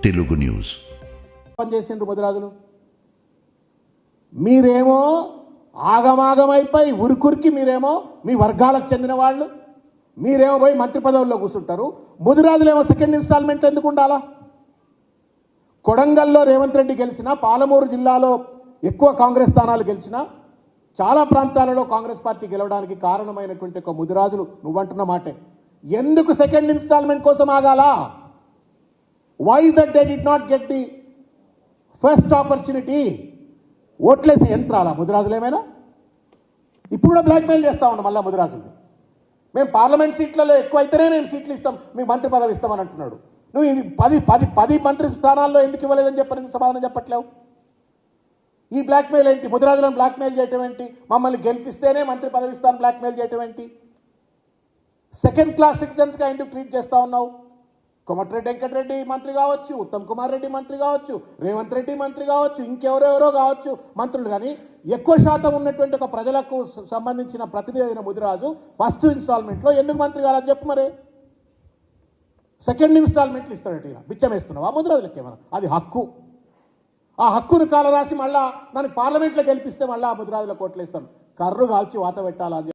Telugu news. పనిచేసిండ్రు ముదిరాజులు. మీరేమో ఆగమాగమైపోయి ఉరుకురికి మీరేమో మీ వర్గాలకు చెందిన వాళ్ళు మీరేమో పోయి మంత్రి పదవుల్లో కూర్చుంటారు. ముదిరాజులేమో సెకండ్ ఇన్స్టాల్మెంట్ ఎందుకు ఉండాలా? కొడంగల్లో రేవంత్ రెడ్డి గెలిచినా, పాలమూరు జిల్లాలో ఎక్కువ కాంగ్రెస్ స్థానాలు గెలిచినా, చాలా ప్రాంతాలలో కాంగ్రెస్ పార్టీ గెలవడానికి కారణమైనటువంటి ఒక ముదిరాజులు నువ్వంటున్న మాటే. ఎందుకు సెకండ్ ఇన్స్టాల్మెంట్ కోసం ఆగాలా? Why that they did not get the first opportunity? ఓట్లేసే యంత్రాలా ముదిరాజులు ఏమైనా? ఇప్పుడు కూడా బ్లాక్మెయిల్ చేస్తా ఉన్నాం మళ్ళా ముదిరాజులు. మేము పార్లమెంట్ సీట్లలో ఎక్కువ అయితేనే మేము సీట్లు ఇస్తాం, మీకు మంత్రి పదవి ఇస్తామని అంటున్నాడు. నువ్వు ఇది 10 మంత్రి స్థానాల్లో ఎందుకు ఇవ్వలేదని చెప్పని సమాధానం చెప్పట్లేవు. ఈ బ్లాక్మెయిల్ ఏంటి? ముదిరాజులను బ్లాక్మెయిల్ చేయటం ఏంటి? మమ్మల్ని గెలిపిస్తేనే మంత్రి పదవి ఇస్తాను బ్లాక్మెయిల్ చేయటం ఏంటి? సెకండ్ క్లాస్ సిటిజన్స్గా ఎందుకు ట్రీట్ చేస్తా ఉన్నావు? కోమటిరెడ్డి వెంకటరెడ్డి మంత్రి కావచ్చు, ఉత్తమ్ కుమార్ రెడ్డి మంత్రి కావచ్చు, రేవంత్ రెడ్డి మంత్రి కావచ్చు, ఇంకెవరెవరో కావచ్చు మంత్రులు. కానీ ఎక్కువ శాతం ఉన్నటువంటి ఒక ప్రజలకు సంబంధించిన ప్రతినిధి అయిన ముదిరాజు ఫస్ట్ ఇన్స్టాల్మెంట్లో ఎందుకు మంత్రి కావాలని చెప్పు. మరి సెకండ్ ఇన్స్టాల్మెంట్లు ఇస్తాడట, బిచ్చం వేస్తున్నావా ముదిరాజులకి? ఏమన్నా అది హక్కు. ఆ హక్కును కాలరాసి మళ్ళా నన్ను పార్లమెంట్లో గెలిపిస్తే మళ్ళా ముదిరాజుల కోట్లు ఇస్తాను. కర్రు కాల్చి వాత పెట్టాలని